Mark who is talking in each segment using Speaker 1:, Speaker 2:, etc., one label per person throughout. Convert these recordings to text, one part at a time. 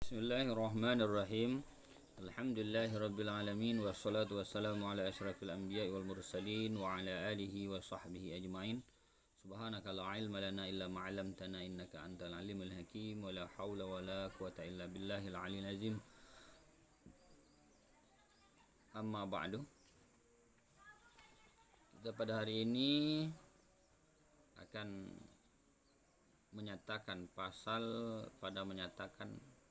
Speaker 1: Bismillahirrahmanirrahim. Alhamdulillahirabbil alamin wassalatu wassalamu ala asyrafil anbiya'i wal mursalin wa ala alihi wa sahbihi ajmain. Subhanaka la ilma lana illa ma 'allamtana innaka antal alimul hakim wa la haula wa la quwata illa billahil aliyyil azim. Amma ba'du. Kita pada hari ini akan menyatakan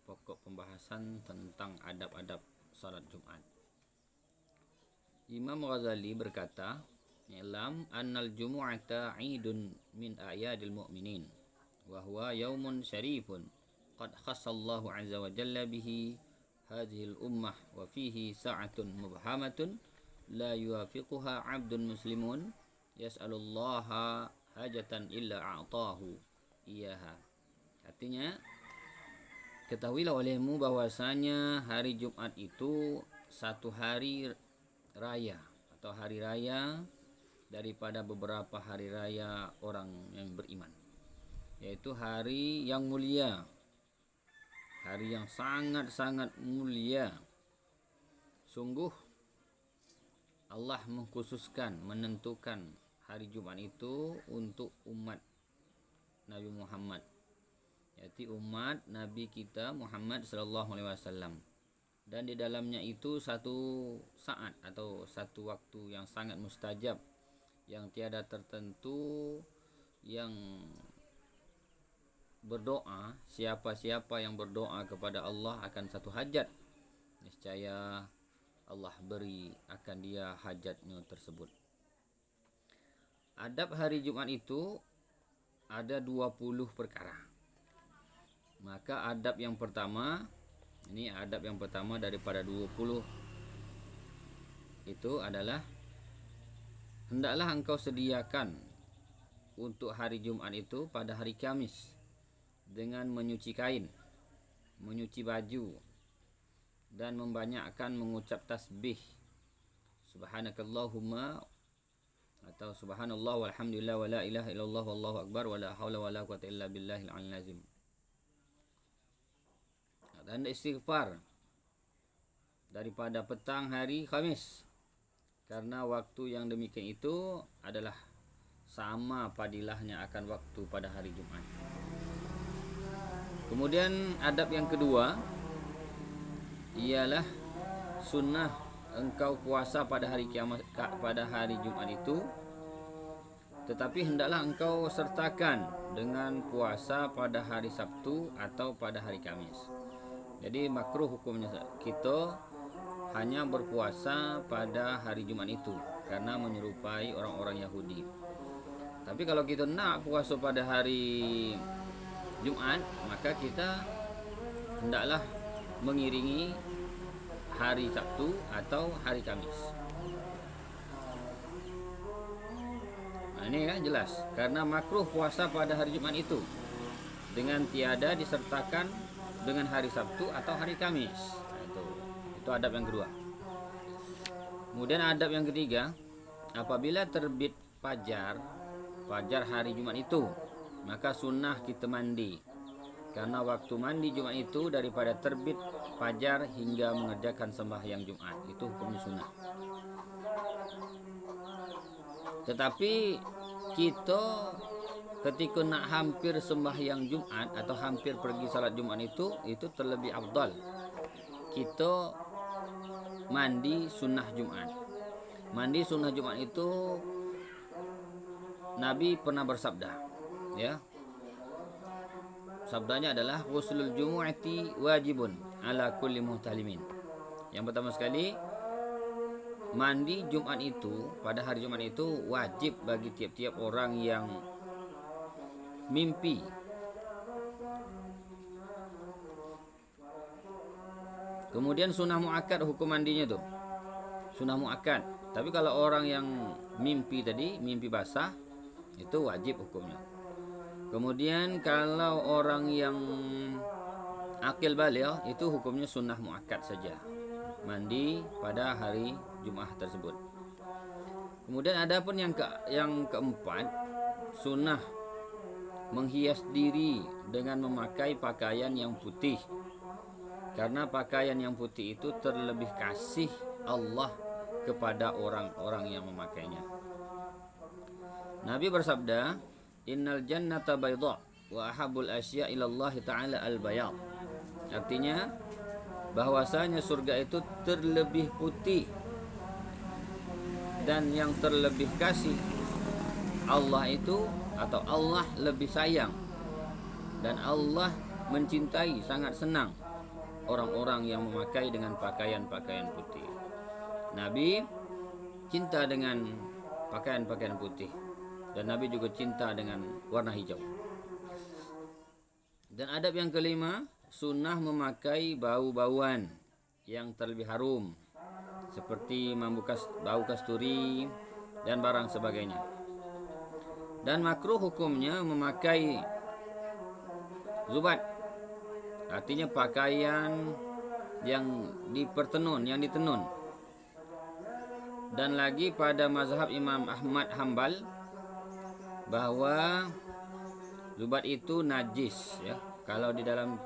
Speaker 1: pokok pembahasan tentang adab-adab salat Jumat. Imam Ghazali berkata, "I'lam annal jumu'ata 'idun min a'yadil mu'minin wa huwa yaumun syarifun qad khassallahu 'azza wa jalla bihi hadhihi al-ummah wa fihi sa'atun mubhamatun la yuwafiquha 'abdun muslimun yas'alullaha hajatan illa a'tahu iyaha." Artinya, ketahuilah olehmu bahwasanya hari Jumat itu satu hari raya atau hari raya daripada beberapa hari raya orang yang beriman, yaitu hari yang mulia, hari yang sangat-sangat mulia. Sungguh Allah mengkhususkan, menentukan hari Jumat itu untuk umat Nabi Muhammad, yaitu umat Nabi kita Muhammad sallallahu alaihi wasallam. Dan di dalamnya itu satu saat atau satu waktu yang sangat mustajab, yang tiada tertentu, yang berdoa, siapa-siapa yang berdoa kepada Allah akan satu hajat, niscaya Allah beri akan dia hajatnya tersebut. Adab hari Jumat itu ada 20 perkara. Maka adab yang pertama daripada 20 itu adalah, hendaklah engkau sediakan untuk hari Jumat itu pada hari Kamis dengan menyuci kain, menyuci baju, dan membanyakkan mengucap tasbih subhanakallahumma atau subhanallah walhamdulillah wa la ilaha illallah wallahu akbar wa la haula wa la quwata illa billahil aliyyil azim. Dan istighfar daripada petang hari Khamis, karena waktu yang demikian itu adalah sama padilahnya akan waktu pada hari Jumat. Kemudian adab yang kedua ialah sunnah engkau puasa pada hari Jumat itu, tetapi hendaklah engkau sertakan dengan puasa pada hari Sabtu atau pada hari Kamis. Jadi makruh hukumnya kita hanya berpuasa pada hari Jumat itu karena menyerupai orang-orang Yahudi. Tapi kalau kita nak puasa pada hari Jumat, maka kita hendaklah mengiringi hari Sabtu atau hari Kamis. Nah, ini kan jelas, karena makruh puasa pada hari Jumat itu dengan tiada disertakan dengan hari Sabtu atau hari Kamis. Nah, itu adab yang kedua. Kemudian adab yang ketiga, apabila terbit fajar hari Jumat itu, maka sunnah kita mandi, karena waktu mandi Jumat itu daripada terbit fajar hingga mengerjakan sembahyang Jumat, itu hukumnya sunnah. Tetapi kita ketika nak hampir sembahyang Jumat atau hampir pergi salat Jumat itu terlebih afdal kita mandi sunnah Jumat. Mandi sunnah Jumat itu Nabi pernah bersabda, ya. Sabdanya adalah ghuslul jumu'ati wajibun ala kulli muhtalimin. Yang pertama sekali, mandi Jumat itu, pada hari Jumat itu wajib bagi tiap-tiap orang yang mimpi. Kemudian sunnah muakkad hukum mandinya tuh. Sunnah muakkad. Tapi kalau orang yang mimpi tadi, mimpi basah, itu wajib hukumnya. Kemudian kalau orang yang akil baligh, itu hukumnya sunnah muakkad saja, mandi pada hari Jumat tersebut. Kemudian ada pun yang keempat, sunnah menghias diri dengan memakai pakaian yang putih Karena pakaian yang putih itu terlebih kasih Allah kepada orang-orang yang memakainya. Nabi bersabda, "Innal jannata bayda wa ahabul asya ila Allah Ta'ala al-bayad." Artinya bahwasanya surga itu terlebih putih dan yang terlebih kasih Allah itu, atau Allah lebih sayang dan Allah mencintai, sangat senang orang-orang yang memakai dengan pakaian-pakaian putih. Nabi cinta dengan pakaian-pakaian putih dan Nabi juga cinta dengan warna hijau. Dan adab yang kelima, sunnah memakai bau-bauan yang terlebih harum seperti bau kasturi dan barang sebagainya. Dan makruh hukumnya memakai zubat, artinya pakaian yang ditenun. Dan lagi pada mazhab Imam Ahmad Hambal bahwa zubat itu najis, ya. Kalau di dalam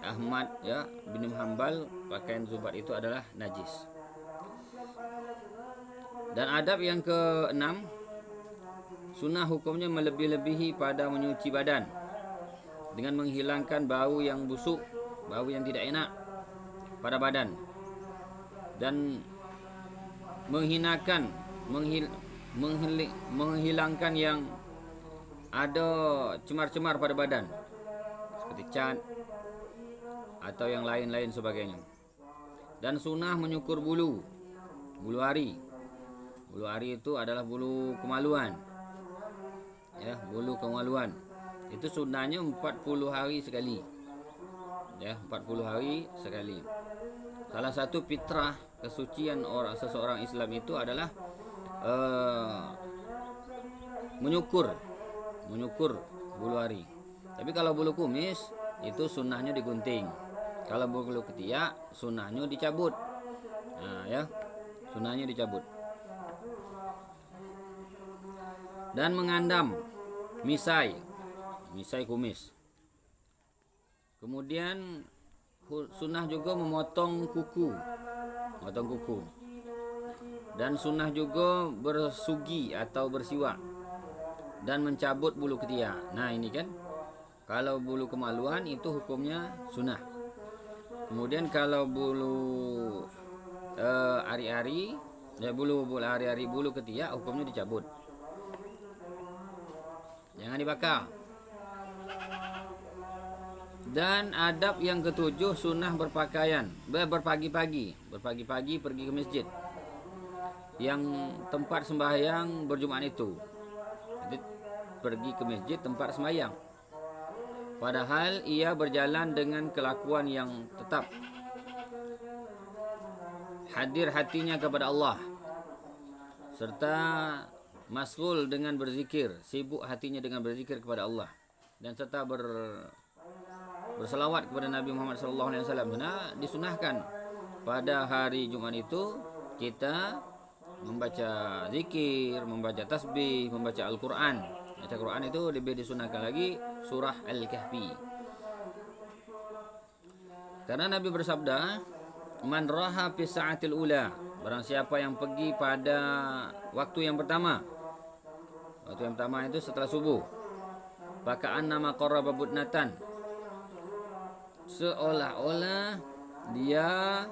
Speaker 1: Ahmad, ya, bin Hambal, pakaian zubat itu adalah najis. Dan adab yang keenam, sunnah hukumnya melebih-lebihi pada menyuci badan dengan menghilangkan bau yang busuk, bau yang tidak enak pada badan, dan menghilangkan yang ada cemar-cemar pada badan seperti cat atau yang lain-lain sebagainya. Dan sunnah menyukur bulu hari. Bulu hari itu adalah bulu kemaluan, ya, bulu kemaluan. Itu sunnahnya 40 hari sekali, ya, 40 hari sekali. Salah satu fitrah kesucian seseorang Islam itu adalah menyukur bulu hari. Tapi kalau bulu kumis itu sunnahnya digunting. Kalau bulu ketiak sunnahnya dicabut. Nah, ya, sunnahnya dicabut. Dan mengandam misai kumis. Kemudian sunnah juga memotong kuku. Dan sunnah juga bersugi atau bersiwak dan mencabut bulu ketiak. Nah, ini kan kalau bulu kemaluan itu hukumnya sunnah. Kemudian kalau bulu ari-ari, ya, bulu ari-ari, bulu ketiak hukumnya dicabut. Jangan dibakar. Dan adab yang ketujuh, sunnah berpagi-pagi pergi ke masjid yang tempat sembahyang berjemaah itu. Jadi pergi ke masjid tempat sembahyang, padahal ia berjalan dengan kelakuan yang tetap, hadir hatinya kepada Allah, serta masghul dengan berzikir, sibuk hatinya dengan berzikir kepada Allah, dan serta berselawat kepada Nabi Muhammad SAW. Karena disunahkan pada hari Jumat itu kita membaca zikir, membaca tasbih, membaca Al-Quran. Baca Quran itu lebih disunahkan lagi surah Al-Kahfi. Karena Nabi bersabda, "Man raha fi sa'atil ula." Barang siapa yang pergi pada waktu yang pertama. Waktu yang pertama itu setelah subuh. Paka'an nama qarraba budnatan. Seolah-olah dia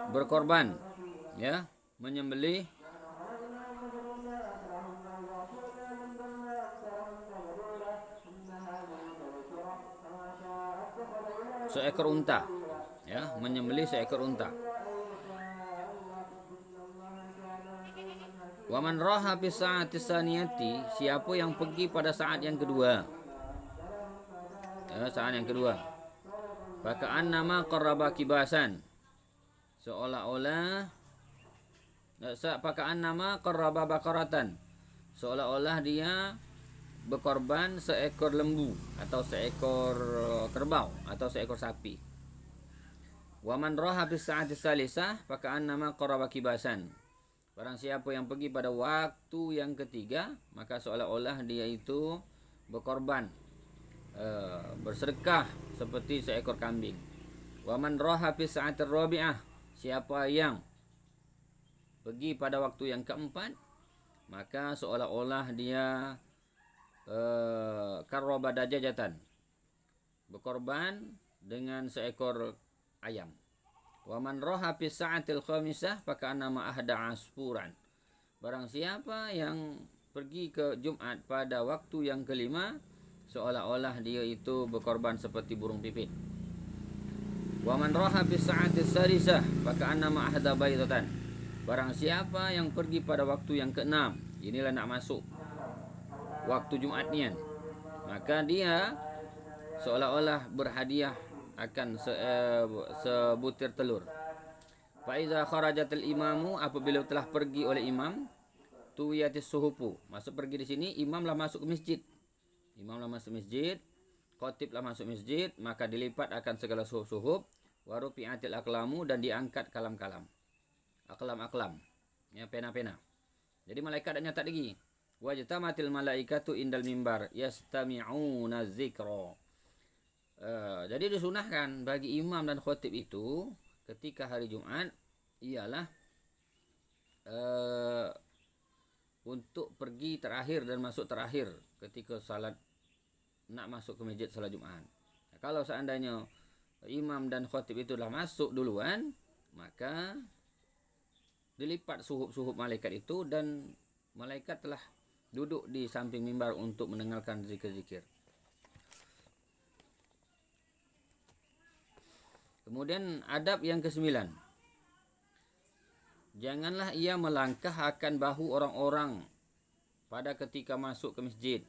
Speaker 1: berkorban, ya, menyembelih seekor unta, ya, menyembelih seekor unta. Wa man raha fi sa'ati saniyati, siapa yang pergi pada saat yang kedua, saat yang kedua, paka'an nama qarraba kibasan, seolah-olah paka'an nama qarraba bakaratan, seolah-olah dia berkorban seekor lembu atau seekor kerbau atau seekor sapi. Wa man raha fi sa'ati salisah paka'an nama qarraba kibasan. Barang siapa yang pergi pada waktu yang ketiga, maka seolah-olah dia itu berkorban, bersedekah seperti seekor kambing. Wa man raha fi sa'atir rabi'ah, siapa yang pergi pada waktu yang keempat, maka seolah-olah dia karraba dajajatan, berkorban dengan seekor ayam. Wa man raha fi sa'atil khamisah faka'annama ahda asfuran. Barang siapa yang pergi ke Jumat pada waktu yang kelima, seolah-olah dia itu berkorban seperti burung pipit. Wa man raha fi sa'atis sadisah faka'annama ahda baydatan. Barang siapa yang pergi pada waktu yang keenam, inilah nak masuk waktu Jumat nian, maka dia seolah-olah berhadiah akan sebutir telur. Fa iza kharajatil imamu, apabila telah pergi oleh imam, tuyatis suhufu, masuk pergi di sini, imamlah masuk ke masjid. Imamlah masuk masjid, khatiblah masuk masjid, maka dilipat akan segala suhuf-suhuf, wa rufi'atil aqlamu, dan diangkat kalam-kalam. Aklam-aklam, ya, pena-pena. Jadi malaikat dah nyatat lagi. Wajtamatil malaikatu indal mimbar yastami'una dzikra. Jadi disunahkan bagi imam dan khatib itu ketika hari Jumat ialah untuk pergi terakhir dan masuk terakhir ketika salat, nak masuk ke masjid salat Jumat. Kalau seandainya imam dan khatib itu dah masuk duluan, maka dilipat suhuf-suhuf malaikat itu, dan malaikat telah duduk di samping mimbar untuk mendengarkan zikir-zikir. Kemudian adab yang ke-9. Janganlah ia melangkah akan bahu orang-orang pada ketika masuk ke masjid.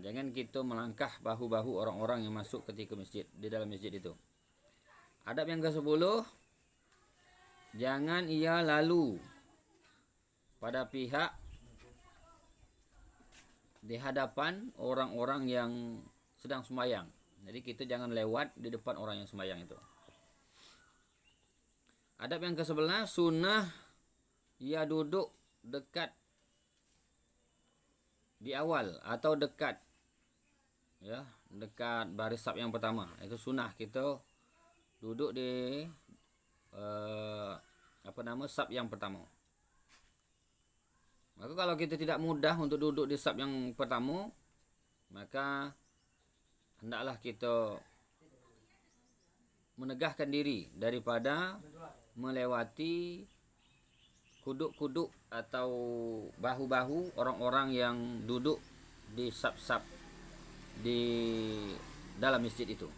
Speaker 1: Jangan kita melangkah bahu-bahu orang-orang yang masuk ketika masjid, di dalam masjid itu. Adab yang ke-10. Jangan ia lalu pada pihak di hadapan orang-orang yang sedang sembahyang. Jadi kita jangan lewat di depan orang yang sembahyang itu. Adab yang ke-11, sunnah ia duduk dekat di awal atau dekat, ya, dekat baris saf yang pertama. Itu sunnah kita duduk di saf yang pertama. Maka kalau kita tidak mudah untuk duduk di saf yang pertama, maka hendaklah kita menegahkan diri daripada melewati kuduk-kuduk atau bahu-bahu orang-orang yang duduk di saf-saf di dalam masjid itu.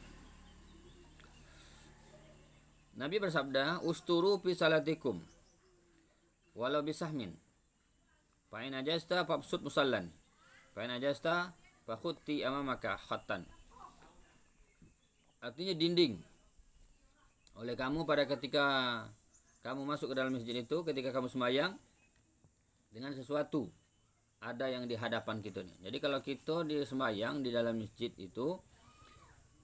Speaker 1: Nabi bersabda, "Usturu fi salatikum walau bisahmin. Fa in ajasta fabsut musallan. Fa in ajasta fa khutti amamaka khattan." Artinya dinding oleh kamu pada ketika kamu masuk ke dalam masjid itu, ketika kamu sembahyang dengan sesuatu ada yang di hadapan kita nih. Jadi kalau kita di sembahyang di dalam masjid itu,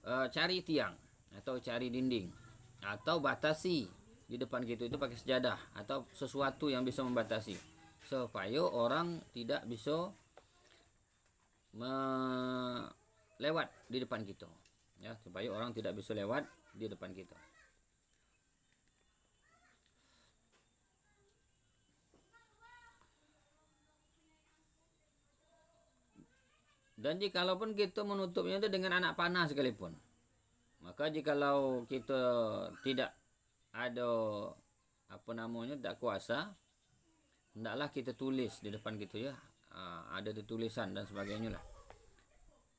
Speaker 1: cari tiang atau cari dinding atau batasi di depan kita itu pakai sejadah atau sesuatu yang bisa membatasi supaya orang tidak bisa lewat di depan kita, ya, supaya orang tidak bisa lewat di depan kita. Dan jikalaupun kita menutupnya itu dengan anak panah sekalipun, maka jikalau kita tidak ada tak kuasa, hendaklah kita tulis di depan kita, ya, ada tulisan dan sebagainya lah.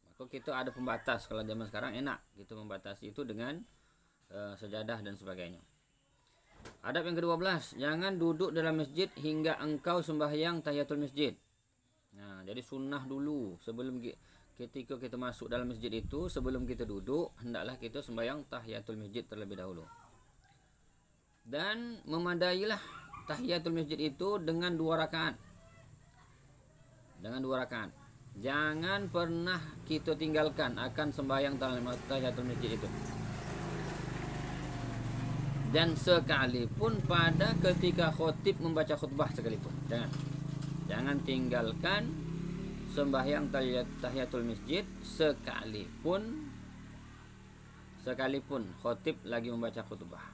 Speaker 1: Maka kita ada pembatas. Kalau zaman sekarang enak kita membatasi itu dengan sejadah dan sebagainya. Adab yang ke-12, jangan duduk dalam masjid hingga engkau sembahyang tahiyatul masjid. Jadi sunnah dulu sebelum ketika kita masuk dalam masjid itu, sebelum kita duduk, hendaklah kita sembahyang tahiyatul masjid terlebih dahulu. Dan memadailah tahiyatul masjid itu dengan 2 rakaat. Dengan 2 rakaat. Jangan pernah kita tinggalkan akan sembahyang tahiyatul masjid itu. Dan sekalipun pada ketika khatib membaca khutbah sekalipun, jangan tinggalkan sembahyang tahiyatul masjid sekalipun sekalipun khotib lagi membaca khutbah.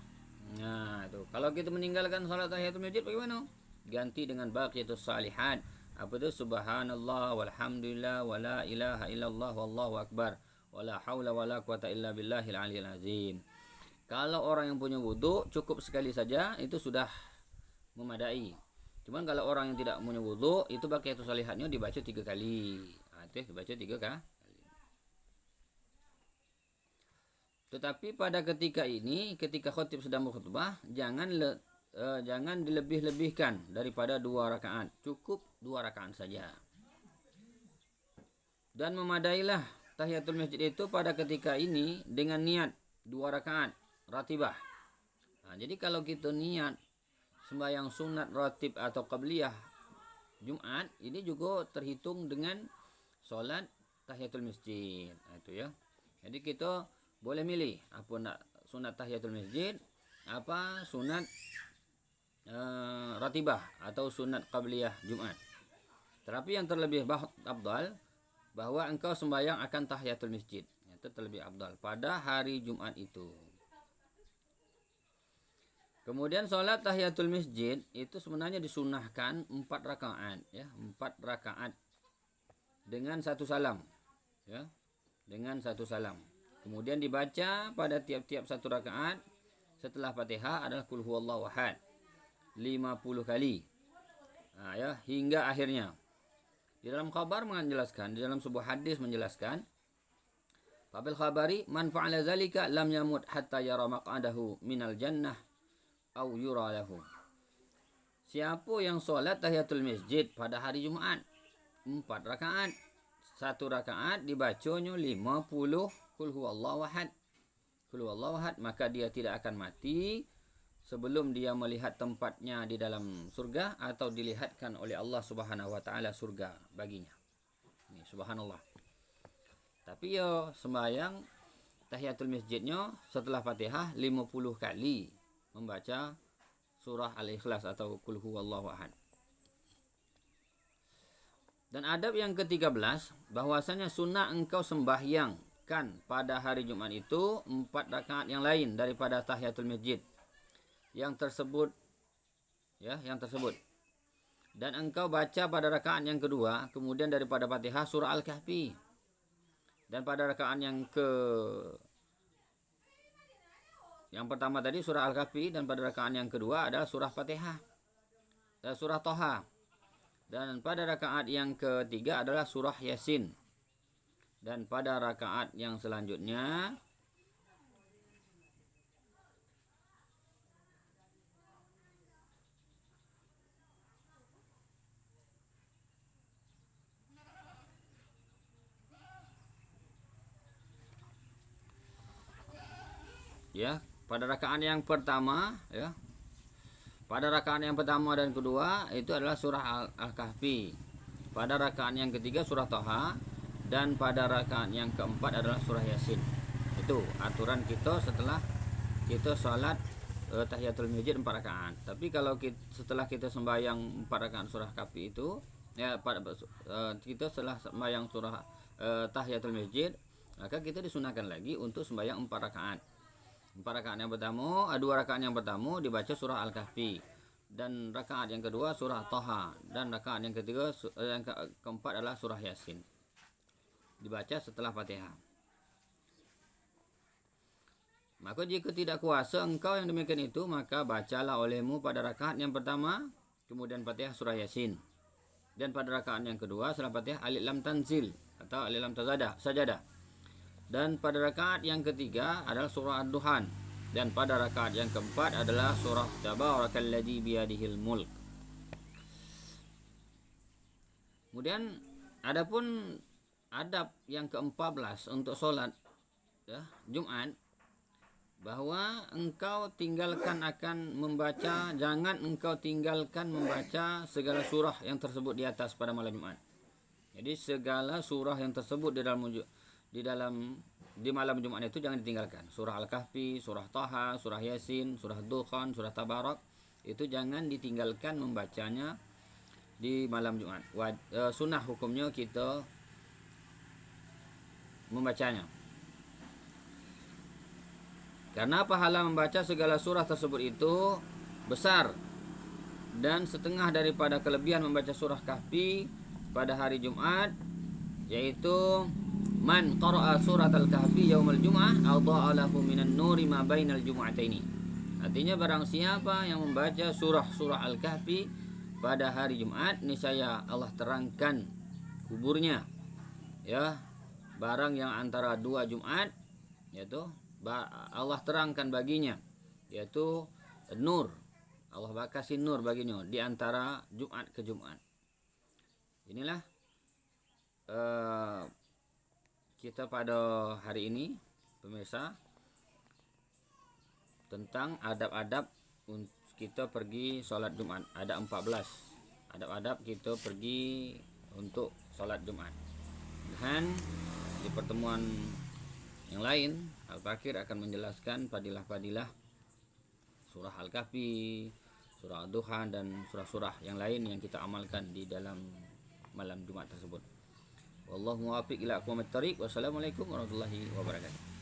Speaker 1: Nah, itu. Kalau kita meninggalkan salat tahiyatul masjid bagaimana? Ganti dengan baqiyatus salihat. Apa itu? Subhanallah walhamdulillah wala ilaha illallah wallahu akbar wala haula wala quwata illa billahil aliyil azim. Kalau orang yang punya wudu cukup sekali saja itu sudah memadai. Cuman kalau orang yang tidak punya wudu itu baqiyatus salihatnya dibaca 3 kali. Itu dibaca 3 kali. Tetapi pada ketika ini, ketika khotib sedang berkhutbah, jangan dilebih-lebihkan daripada 2 rakaat. Cukup 2 rakaat saja. Dan memadailah tahiyatul masjid itu pada ketika ini dengan niat 2 rakaat ratibah. Nah, jadi kalau kita niat sembahyang sunat ratib atau qabliyah Jumat, ini juga terhitung dengan solat tahiyatul masjid. Nah, itu ya. Jadi kita boleh milih apa nak sunat tahiyatul masjid, apa sunat ratibah atau sunat qabliyah Jumat. Tetapi yang terlebih afdal bahwa engkau sembahyang akan tahiyatul masjid. Itu terlebih afdal pada hari Jumat itu. Kemudian salat tahiyatul masjid itu sebenarnya disunahkan 4 rakaat ya, 4 rakaat dengan 1 salam ya. Dengan 1 salam. Kemudian dibaca pada tiap-tiap 1 rakaat setelah Fatihah adalah qul huwallahu ahad 50 kali. Nah, ya, hingga akhirnya. Di dalam khabar menjelaskan, di dalam sebuah hadis menjelaskan, Fabil khabari man fa'ala zalika lam yamut hatta yara maq'adahu minal jannah au yura lahu. Siapa yang solat tahiyatul masjid pada hari Jumat 4 rakaat, 1 rakaat dibacanya 50 qul huwallahu ahad. Qul huwallahu ahad, maka dia tidak akan mati sebelum dia melihat tempatnya di dalam surga atau dilihatkan oleh Allah Subhanahu wa taala surga baginya. Ini subhanallah. Tapi ya sembahyang tahiyatul masjidnya setelah Fatihah 50 kali membaca surah Al-Ikhlas atau qul huwallahu ahad. Dan adab yang ke-13 bahwasanya sunnah engkau sembahyang kan pada hari Jumat itu 4 rakaat yang lain daripada tahiyatul masjid yang tersebut ya, yang tersebut. Dan engkau baca pada rakaat yang kedua kemudian daripada Fatihah surah Al-Kahfi. Dan pada rakaat yang pertama tadi surah Al-Kahfi dan pada rakaat yang kedua adalah surah Fatihah dan surah Toha. Dan pada rakaat yang ketiga adalah surah Yasin. Dan pada rakaat yang selanjutnya ya, pada rakaat yang pertama ya. Pada rakaat yang pertama dan kedua itu adalah surah Al-Kahfi. Pada rakaat yang ketiga surah Toha. Dan pada rakaat yang keempat adalah surah Yasin. Itu aturan kita setelah kita salat tahiyatul masjid 4 rakaat. Tapi kalau setelah kita sembahyang 4 rakaat surah Kahfi itu ya, kita setelah sembahyang surah tahiyatul masjid, maka kita disunahkan lagi untuk sembahyang 4 rakaat. 4 rakaat yang pertama, 2 rakaat yang pertama dibaca surah Al-Kahfi. Dan rakaat yang kedua surah Toha. Dan rakaat yang ketiga yang keempat adalah surah Yasin. Dibaca setelah Fatihah. Maka jika tidak kuasa engkau yang demikian itu, maka bacalah olehmu pada rakaat yang pertama kemudian Fatihah surah Yasin. Dan pada rakaat yang kedua setelah Fatihah Alif Lam Tanzil atau Alif Lam Sajadah. Dan pada rakaat yang ketiga adalah surah Ad-Duhan. Dan pada rakaat yang keempat adalah surah Tabarakalladzi biyadihil mulk. Kemudian adapun adab yang ke-14 untuk solat ya, Jumat, bahwa engkau tinggalkan akan membaca, jangan engkau tinggalkan membaca segala surah yang tersebut di atas pada malam Jumat. Jadi segala surah yang tersebut di malam Jumat itu jangan ditinggalkan. Surah Al-Kahfi, surah Taha, surah Yasin, surah Dukhan, surah Tabarak itu jangan ditinggalkan membacanya di malam Jumat. Sunnah hukumnya kita membacanya. Karena pahala membaca segala surah tersebut itu besar, dan setengah daripada kelebihan membaca surah Kahfi pada hari Jumat, yaitu man qara'a surat al-Kahfi yaumal jum'ah adha'a lahu minan nuri ma bainal jum'ataini. Artinya barang siapa yang membaca surah Al-Kahfi pada hari Jumat, niscaya Allah terangkan kuburnya, ya, barang yang antara dua Jumat, yaitu Allah terangkan baginya, yaitu nur. Allah kasih nur baginya di antara Jumat ke Jumat. Inilah kita pada hari ini, pemirsa, tentang adab-adab kita pergi sholat Jumat. Ada 14 adab-adab kita pergi untuk sholat Jumat. Dan di pertemuan yang lain, Al-Fakir akan menjelaskan fadilah-fadilah surah Al-Kahfi, surah Ad-Duha, dan surah-surah yang lain yang kita amalkan di dalam malam Jumat tersebut. Wallahu muwaffiq ila aqwamit thariq. Wassalamualaikum warahmatullahi wabarakatuh.